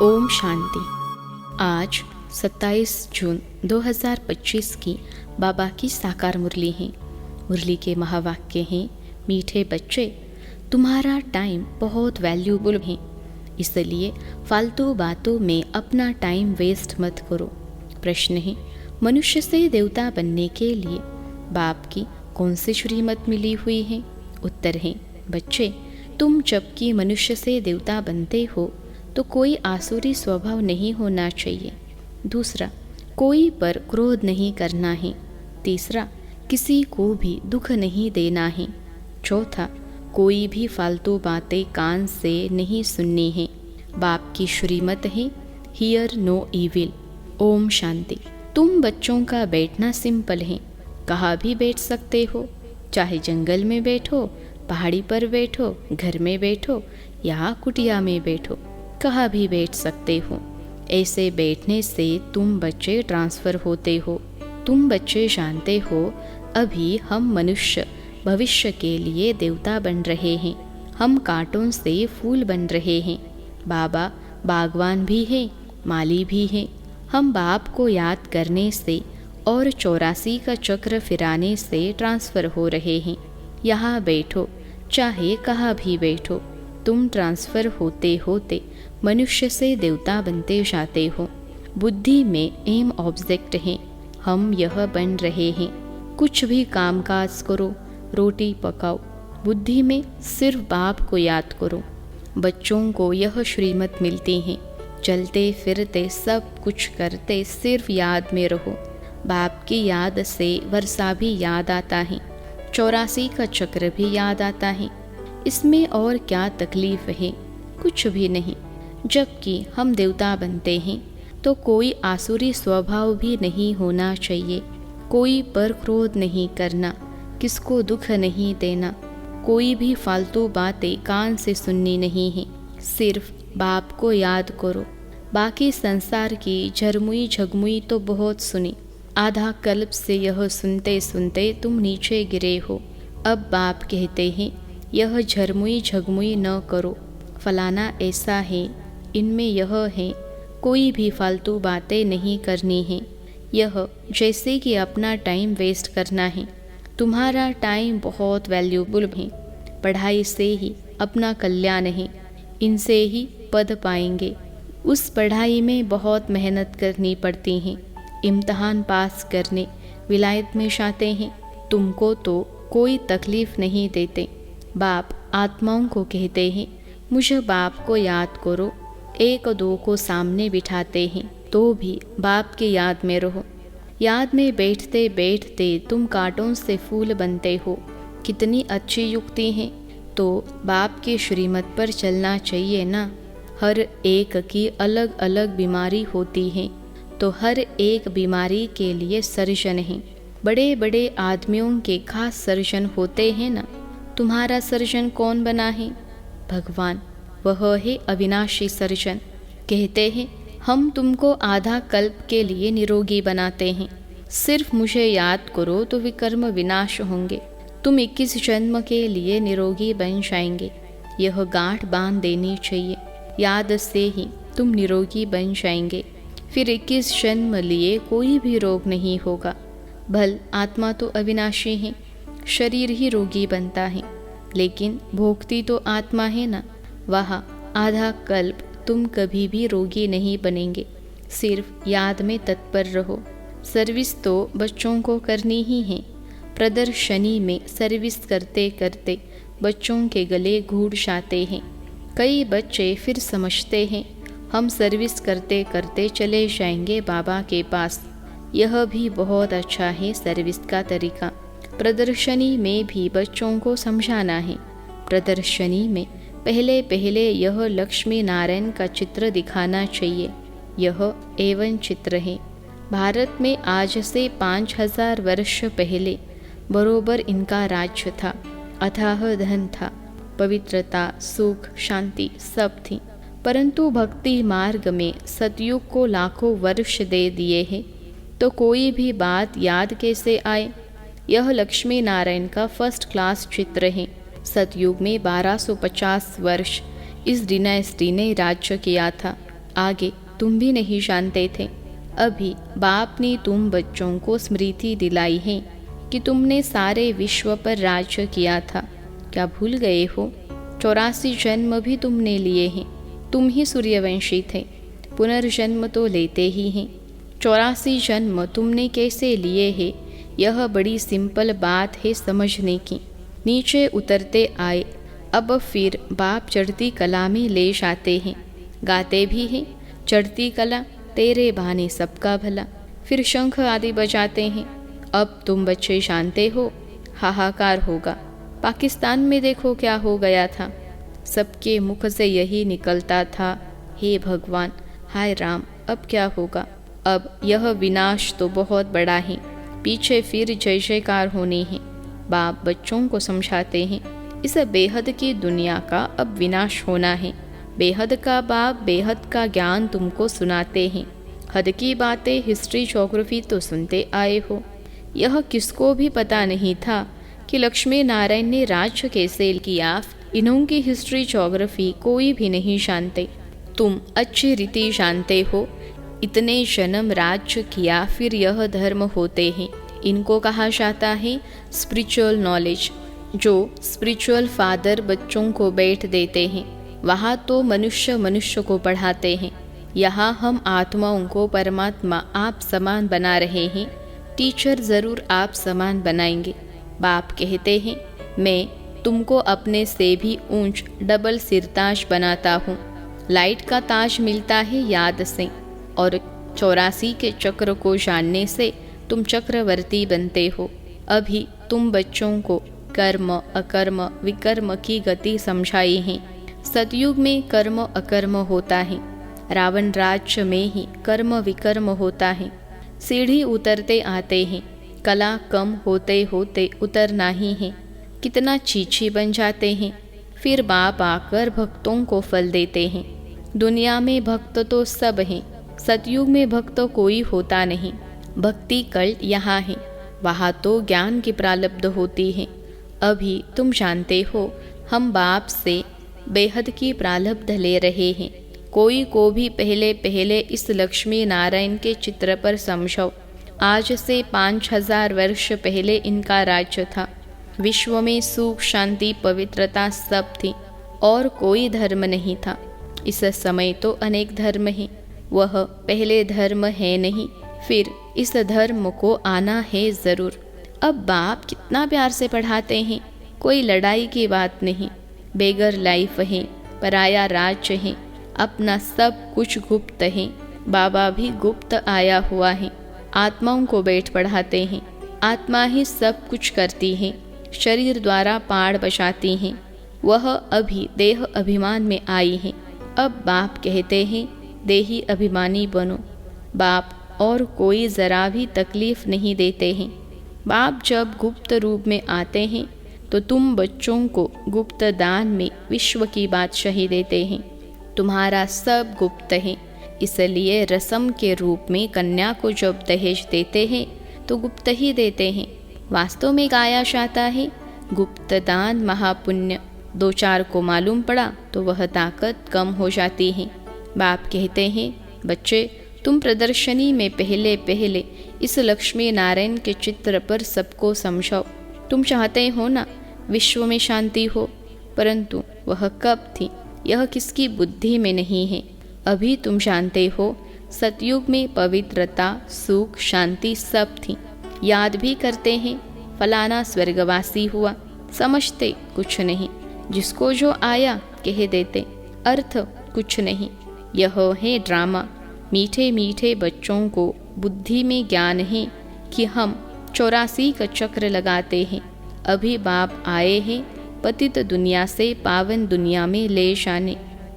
ओम शांति। आज 27 जून 2025 की बाबा की साकार मुरली है। मुरली के महावाक्य हैं, मीठे बच्चे, तुम्हारा टाइम बहुत वैल्यूबल है, इसलिए फालतू बातों में अपना टाइम वेस्ट मत करो। प्रश्न है, मनुष्य से देवता बनने के लिए बाप की कौन सी श्रीमत मिली हुई है? उत्तर है, बच्चे, तुम जबकि मनुष्य से देवता बनते हो तो कोई आसुरी स्वभाव नहीं होना चाहिए। दूसरा, कोई पर क्रोध नहीं करना है। तीसरा, किसी को भी दुख नहीं देना है। चौथा, कोई भी फालतू बातें कान से नहीं सुननी है। बाप की श्रीमत है, here no evil. Om Shanti. तुम बच्चों का बैठना सिंपल है, कहाँ भी बैठ सकते हो, चाहे जंगल में बैठो, पहाड़ी पर बैठो, घर में बैठो या कुटिया में बैठो, कहाँ भी बैठ सकते हो। ऐसे बैठने से तुम बच्चे ट्रांसफ़र होते हो। तुम बच्चे जानते हो, अभी हम मनुष्य भविष्य के लिए देवता बन रहे हैं। हम कांटों से फूल बन रहे हैं। बाबा बागवान भी हैं, माली भी हैं। हम बाप को याद करने से और 84 का चक्र फिराने से ट्रांसफ़र हो रहे हैं। यहाँ बैठो, चाहे कहाँ भी बैठो, तुम ट्रांसफ़र होते होते मनुष्य से देवता बनते जाते हो। बुद्धि में एम ऑब्जेक्ट है, हम यह बन रहे हैं। कुछ भी कामकाज करो, रोटी पकाओ, बुद्धि में सिर्फ बाप को याद करो। बच्चों को यह श्रीमत मिलती है, चलते फिरते सब कुछ करते सिर्फ याद में रहो। बाप की याद से वर्षा भी याद आता है, 84 का चक्र भी याद आता है। इसमें और क्या तकलीफ है? कुछ भी नहीं। जबकि हम देवता बनते हैं तो कोई आसुरी स्वभाव भी नहीं होना चाहिए। कोई पर क्रोध नहीं करना, किसको दुख नहीं देना, कोई भी फालतू बातें कान से सुननी नहीं है। सिर्फ बाप को याद करो। बाकी संसार की झरमुई झगमुई तो बहुत सुनी, आधा कल्प से यह सुनते सुनते तुम नीचे गिरे हो। अब बाप कहते हैं, यह झरमुई झगमुई न करो, फलाना ऐसा है, इनमें यह है, कोई भी फालतू बातें नहीं करनी है। यह जैसे कि अपना टाइम वेस्ट करना है। तुम्हारा टाइम बहुत वैल्यूबल है। पढ़ाई से ही अपना कल्याण है, इनसे ही पद पाएंगे। उस पढ़ाई में बहुत मेहनत करनी पड़ती है। इम्तहान पास करने विलायत में जाते हैं। तुमको तो कोई तकलीफ़ नहीं देते। बाप आत्माओं को कहते हैं, मुझे बाप को याद करो। एक दो को सामने बिठाते हैं तो भी बाप की याद में रहो। याद में बैठते बैठते तुम कांटों से फूल बनते हो। कितनी अच्छी युक्ति है। तो बाप की श्रीमत पर चलना चाहिए ना। हर एक की अलग अलग बीमारी होती है, तो हर एक बीमारी के लिए सर्जन है। बड़े बड़े आदमियों के खास सर्जन होते हैं ना। तुम्हारा सर्जन कौन बना है? भगवान, वह है अविनाशी सर्जन। कहते हैं, हम तुमको आधा कल्प के लिए निरोगी बनाते हैं। सिर्फ मुझे याद करो तो विकर्म विनाश होंगे। तुम 21 जन्म के लिए निरोगी बन जाएंगे। यह गांठ बांध देनी चाहिए। याद से ही तुम निरोगी बन जाएंगे। फिर 21 जन्म लिए कोई भी रोग नहीं होगा। भल आत्मा तो अविनाशी है, शरीर ही रोगी बनता है, लेकिन भोगती तो आत्मा है ना। वहाँ आधा कल्प तुम कभी भी रोगी नहीं बनेंगे। सिर्फ याद में तत्पर रहो। सर्विस तो बच्चों को करनी ही है। प्रदर्शनी में सर्विस करते करते बच्चों के गले घूट जाते हैं। कई बच्चे फिर समझते हैं, हम सर्विस करते करते चले जाएंगे बाबा के पास। यह भी बहुत अच्छा है सर्विस का तरीका। प्रदर्शनी में भी बच्चों को समझाना है। प्रदर्शनी में पहले पहले यह लक्ष्मी नारायण का चित्र दिखाना चाहिए। यह एवं चित्र है। भारत में आज से 5000 वर्ष पहले बरोबर इनका राज्य था। अथाह धन था, पवित्रता, सुख, शांति सब थी। परंतु भक्ति मार्ग में सतयुग को लाखों वर्ष दे दिए हैं, तो कोई भी बात याद कैसे आए? यह लक्ष्मी नारायण का फर्स्ट क्लास चित्र है। सतयुग में 1250 वर्ष इस डिनाइस्टी ने राज्य किया था। आगे तुम भी नहीं जानते थे। अभी बाप ने तुम बच्चों को स्मृति दिलाई है कि तुमने सारे विश्व पर राज्य किया था। क्या भूल गए हो? 84 जन्म भी तुमने लिए हैं। तुम ही सूर्यवंशी थे, पुनर्जन्म तो लेते ही हैं। 84 जन्म तुमने कैसे लिए हैं, यह बड़ी सिंपल बात है समझने की। नीचे उतरते आए, अब फिर बाप चढ़ती कला में ले जाते हैं। गाते भी हैं, चढ़ती कला तेरे बहाने सबका भला। फिर शंख आदि बजाते हैं। अब तुम बच्चे जानते हो, हाहाकार होगा। पाकिस्तान में देखो क्या हो गया था। सबके मुख से यही निकलता था, हे भगवान, हाय राम, अब क्या होगा। अब यह विनाश तो बहुत बड़ा है, पीछे फिर जय जयकार होने हैं। बाप बच्चों को समझाते हैं, इस बेहद की दुनिया का अब विनाश होना है। बेहद का बाप बेहद का ज्ञान तुमको सुनाते हैं। हद की बातें हिस्ट्री ज्योग्राफी तो सुनते आए हो। यह किसको भी पता नहीं था कि लक्ष्मी नारायण ने राज्य कैसे किया। इन्हों की हिस्ट्री ज्योग्राफी कोई भी नहीं जानते। तुम अच्छी रीति जानते हो। इतने जन्म राज्य किया, फिर यह धर्म होते हैं। इनको कहा जाता है स्पिरिचुअल नॉलेज। जो स्पिरिचुअल फादर बच्चों को बैठ देते हैं, वहाँ तो मनुष्य मनुष्य को पढ़ाते हैं। यहाँ हम आत्माओं को परमात्मा आप समान बना रहे हैं। टीचर ज़रूर आप समान बनाएंगे। बाप कहते हैं, मैं तुमको अपने से भी ऊंच डबल सिरताज बनाता हूँ। लाइट का ताज मिलता है याद से, और 84 के चक्र को जानने से तुम चक्रवर्ती बनते हो। अभी तुम बच्चों को कर्म अकर्म विकर्म की गति समझाई है। सतयुग में कर्म अकर्म होता है, रावण राज्य में ही कर्म विकर्म होता है। सीढ़ी उतरते आते हैं, कला कम होते होते उतरना ही है। कितना चीची बन जाते हैं, फिर बाप आकर भक्तों को फल देते हैं। दुनिया में भक्त तो सब हैं, सतयुग में भक्त कोई होता नहीं। भक्ति कल्ट यहाँ है, वहाँ तो ज्ञान की प्रारब्ध होती है। अभी तुम जानते हो, हम बाप से बेहद की प्रारब्ध ले रहे हैं। कोई को भी पहले पहले इस लक्ष्मी नारायण के चित्र पर समझो। आज से 5000 वर्ष पहले इनका राज्य था। विश्व में सुख शांति पवित्रता सब थी, और कोई धर्म नहीं था। इस समय तो अनेक धर्म हैं, वह पहले धर्म है नहीं, फिर इस धर्म को आना है ज़रूर। अब बाप कितना प्यार से पढ़ाते हैं, कोई लड़ाई की बात नहीं। बेगर लाइफ है, पराया राज्य है, अपना सब कुछ गुप्त है। बाबा भी गुप्त आया हुआ है। आत्माओं को बैठ पढ़ाते हैं। आत्मा ही सब कुछ करती है, शरीर द्वारा पाड़ बजाती हैं। वह अभी देह अभिमान में आई है। अब बाप कहते हैं, देही अभिमानी बनो। बाप और कोई ज़रा भी तकलीफ नहीं देते हैं। बाप जब गुप्त रूप में आते हैं तो तुम बच्चों को गुप्त दान में विश्व की बादशाही देते हैं। तुम्हारा सब गुप्त है, इसलिए रस्म के रूप में कन्या को जब दहेज देते हैं तो गुप्त ही देते हैं। वास्तव में गाया जाता है, गुप्त दान महापुण्य। 2-4 को मालूम पड़ा तो वह ताकत कम हो जाती है। बाप कहते हैं, बच्चे तुम प्रदर्शनी में पहले पहले इस लक्ष्मी नारायण के चित्र पर सबको समझाओ। तुम चाहते हो ना विश्व में शांति हो, परंतु वह कब थी यह किसकी बुद्धि में नहीं है। अभी तुम जानते हो, सतयुग में पवित्रता सुख शांति सब थी। याद भी करते हैं, फलाना स्वर्गवासी हुआ, समझते कुछ नहीं। जिसको जो आया कह देते, अर्थ कुछ नहीं। यह है ड्रामा। मीठे मीठे बच्चों को बुद्धि में ज्ञान है कि हम 84 का चक्र लगाते हैं। अभी बाप आए हैं पतित दुनिया से पावन दुनिया में ले जाने।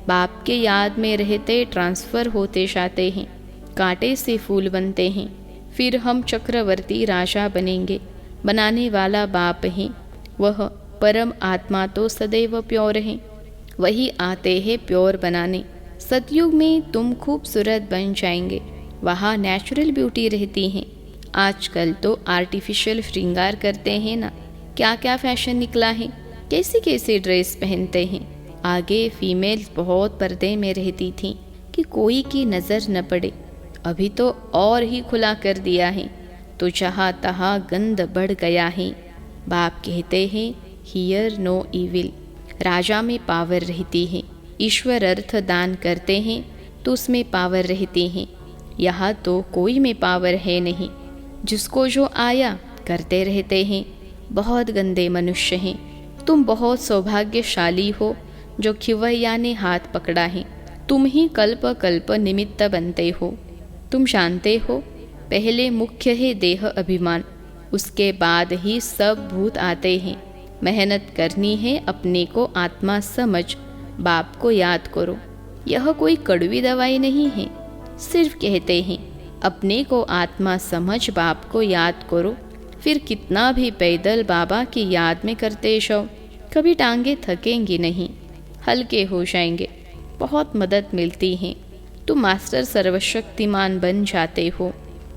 बाप के याद में रहते ट्रांसफ़र होते जाते हैं, कांटे से फूल बनते हैं। फिर हम चक्रवर्ती राजा बनेंगे। बनाने वाला बाप है, वह परम आत्मा तो सदैव प्योर है, वही आते हैं प्योर बनाने। सतयुग में तुम खूबसूरत बन जाएंगे, वहाँ नेचुरल ब्यूटी रहती है। आजकल तो आर्टिफिशियल श्रृंगार करते हैं ना, क्या क्या फैशन निकला है, कैसी कैसी ड्रेस पहनते हैं। आगे फीमेल्स बहुत पर्दे में रहती थी, कि कोई की नज़र न पड़े। अभी तो और ही खुला कर दिया है, तो जहाँ तहाँ गंद बढ़ गया है। बाप कहते हैं हियर नो इविल। राजा में पावर रहती है, ईश्वर अर्थ दान करते हैं तो उसमें पावर रहती है। यहाँ तो कोई में पावर है नहीं, जिसको जो आया करते रहते हैं। बहुत गंदे मनुष्य हैं। तुम बहुत सौभाग्यशाली हो जो खिवैया ने हाथ पकड़ा है। तुम ही कल्प कल्प निमित्त बनते हो। तुम जानते हो, पहले मुख्य है देह अभिमान, उसके बाद ही सब भूत आते हैं। मेहनत करनी है, अपने को आत्मा समझ, बाप को याद करो। यह कोई कड़वी दवाई नहीं है, सिर्फ कहते हैं अपने को आत्मा समझ, बाप को याद करो। फिर कितना भी पैदल बाबा की याद में करते जाओ, कभी टांगे थकेंगी नहीं, हल्के हो जाएंगे। बहुत मदद मिलती है। तुम मास्टर सर्वशक्तिमान बन जाते हो।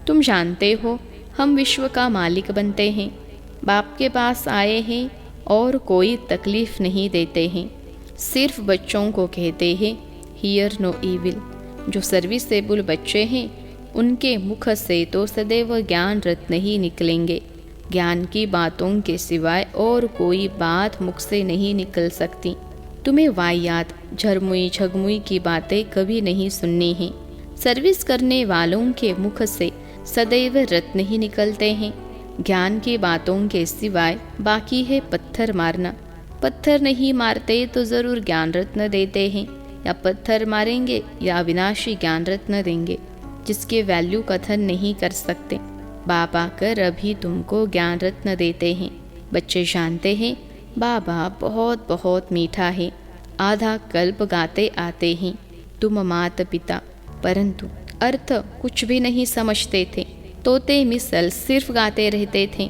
तुम जानते हो हम विश्व का मालिक बनते हैं। बाप के पास आए हैं और कोई तकलीफ नहीं देते हैं, सिर्फ बच्चों को कहते हैं हियर नो इविल। जो सर्विसेबल बच्चे हैं उनके मुख से तो सदैव ज्ञान रत्न ही निकलेंगे। ज्ञान की बातों के सिवाय और कोई बात मुख से नहीं निकल सकती। तुम्हें वाहियात झरमुई झगमुई की बातें कभी नहीं सुननी है। सर्विस करने वालों के मुख से सदैव रत्न ही निकलते हैं। ज्ञान की बातों के सिवाय बाकी है पत्थर मारना। पत्थर नहीं मारते तो ज़रूर ज्ञान रत्न देते हैं, या पत्थर मारेंगे या अविनाशी ज्ञान रत्न देंगे, जिसके वैल्यू कथन नहीं कर सकते। बाबा कर अभी तुमको ज्ञान रत्न देते हैं। बच्चे जानते हैं बाबा बहुत बहुत मीठा है। आधा कल्प गाते आते हैं तुम माता पिता, परंतु अर्थ कुछ भी नहीं समझते थे। तोते मिसल सिर्फ गाते रहते थे।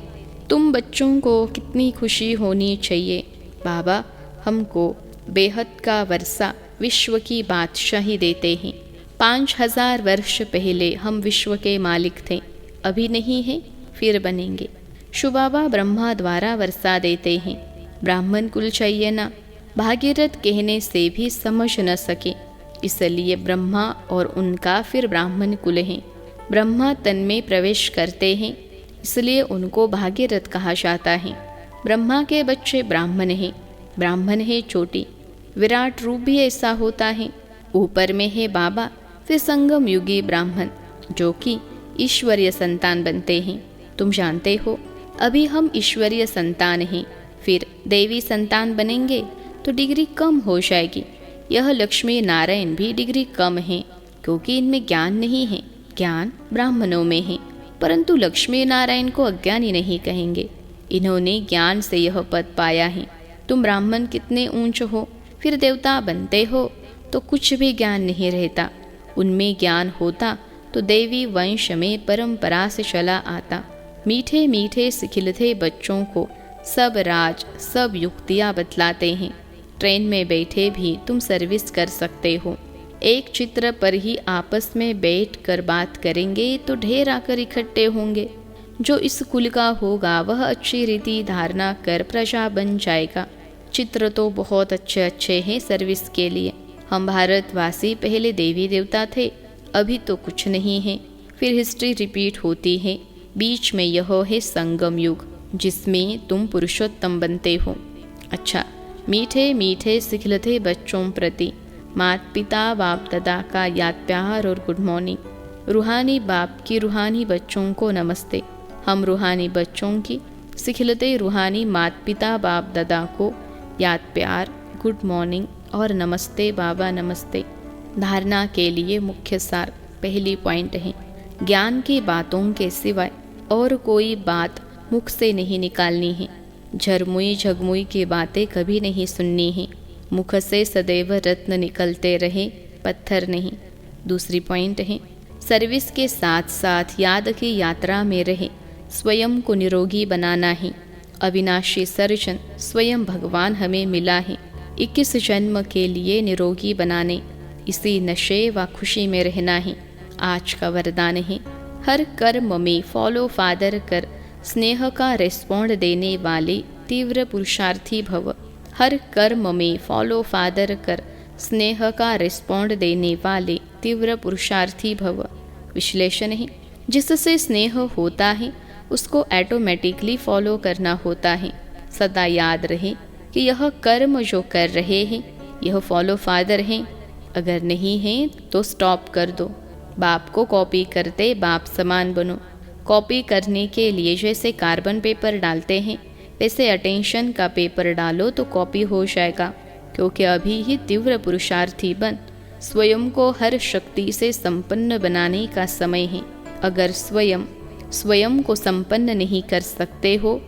तुम बच्चों को कितनी खुशी होनी चाहिए। बाबा हमको बेहद का वर्षा विश्व की बादशाही देते हैं। 5000 वर्ष पहले हम विश्व के मालिक थे, अभी नहीं है फिर बनेंगे। शुबाबा ब्रह्मा द्वारा वर्षा देते हैं। ब्राह्मण कुल चाहिए ना, भागीरथ कहने से भी समझ न सके, इसलिए ब्रह्मा और उनका फिर ब्राह्मण कुल हैं। ब्रह्मा तन में प्रवेश करते हैं, इसलिए उनको भागीरथ कहा जाता है। ब्रह्मा के बच्चे ब्राह्मण हैं। ब्राह्मण है चोटी, विराट रूप भी ऐसा होता है। ऊपर में है बाबा, फिर संगम युगी ब्राह्मण जो कि ईश्वरीय संतान बनते हैं। तुम जानते हो अभी हम ईश्वरीय संतान हैं, फिर देवी संतान बनेंगे तो डिग्री कम हो जाएगी। यह लक्ष्मी नारायण भी डिग्री कम है, क्योंकि इनमें ज्ञान नहीं है। ज्ञान ब्राह्मणों में है, परंतु लक्ष्मी नारायण को अज्ञानी नहीं कहेंगे। इन्होंने ज्ञान से यह पद पाया है। तुम ब्राह्मण कितने ऊंच हो, फिर देवता बनते हो तो कुछ भी ज्ञान नहीं रहता। उनमें ज्ञान होता तो देवी वंश में परंपरा से चला आता। मीठे मीठे सिखिलते बच्चों को सब राज सब युक्तियाँ बतलाते हैं। ट्रेन में बैठे भी तुम सर्विस कर सकते हो। एक चित्र पर ही आपस में बैठ कर बात करेंगे तो ढेर आकर इकट्ठे होंगे। जो इस कुल का होगा वह अच्छी रीति धारणा कर प्रजा बन जाएगा। चित्र तो बहुत अच्छे अच्छे हैं सर्विस के लिए। हम भारतवासी पहले देवी देवता थे, अभी तो कुछ नहीं है। फिर हिस्ट्री रिपीट होती है। बीच में यह है संगम युग, जिसमें तुम पुरुषोत्तम बनते हो। अच्छा, मीठे मीठे सिखलते बच्चों प्रति माता पिता बाप दादा का याद प्यार और गुड मॉर्निंग। रूहानी बाप की रूहानी बच्चों को नमस्ते। हम रूहानी बच्चों की सिखलते रूहानी माता पिता बाप दादा को याद प्यार, गुड मॉर्निंग और नमस्ते बाबा नमस्ते। धारणा के लिए मुख्य सार पहली पॉइंट है, ज्ञान की बातों के सिवाय और कोई बात मुख से नहीं निकालनी है। झरमुई झगमुई की बातें कभी नहीं सुननी है। मुख से सदैव रत्न निकलते रहे, पत्थर नहीं। दूसरी पॉइंट है, सर्विस के साथ साथ याद की यात्रा में रहे। स्वयं को निरोगी बनाना है। अविनाशी सर्जन स्वयं भगवान हमें मिला है। 21 जन्म के लिए निरोगी बनाने, इसी नशे व खुशी में रहना है। आज का वरदान है, हर कर्म में फॉलो फादर कर स्नेह का रेस्पॉन्ड देने वाले तीव्र पुरुषार्थी भव। हर कर्म में फॉलो फादर कर स्नेह का रेस्पॉन्ड देने वाले तीव्र पुरुषार्थी भव। विश्लेषण है, जिससे स्नेह होता है उसको ऑटोमेटिकली फॉलो करना होता है। सदा याद रहे कि यह कर्म जो कर रहे हैं यह फॉलो फादर हैं, अगर नहीं है तो स्टॉप कर दो। बाप को कॉपी करते बाप समान बनो। कॉपी करने के लिए जैसे कार्बन पेपर डालते हैं वैसे अटेंशन का पेपर डालो तो कॉपी हो जाएगा, क्योंकि अभी ही तीव्र पुरुषार्थी बन स्वयं को हर शक्ति से संपन्न बनाने का समय है। अगर स्वयं को संपन्न नहीं कर सकते हो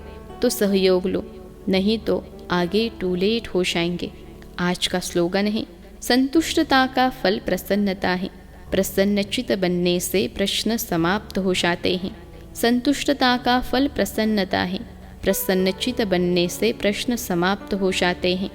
तो सहयोग लो, नहीं तो आगे टू लेट हो जाएंगे। आज का स्लोगन है, संतुष्टता का फल प्रसन्नता है। प्रसन्नचित बनने से प्रश्न समाप्त हो जाते हैं। संतुष्टता का फल प्रसन्नता है। प्रसन्नचित बनने से प्रश्न समाप्त हो जाते हैं।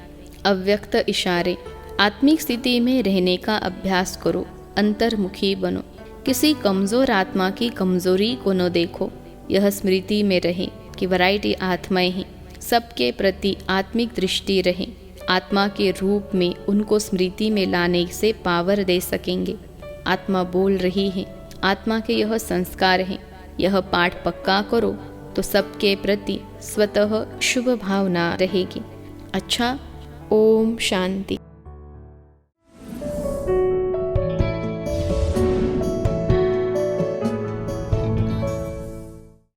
अव्यक्त इशारे, आत्मिक स्थिति में रहने का अभ्यास करो, अंतर्मुखी बनो। किसी कमज़ोर आत्मा की कमज़ोरी को न देखो। यह स्मृति में रहे कि वैरायटी आत्माएं हैं, सबके प्रति आत्मिक दृष्टि रहे। आत्मा के रूप में उनको स्मृति में लाने से पावर दे सकेंगे। आत्मा बोल रही है, आत्मा के यह संस्कार हैं। यह पाठ पक्का करो तो सबके प्रति स्वतः शुभ भावना रहेगी। अच्छा, ओम शांति।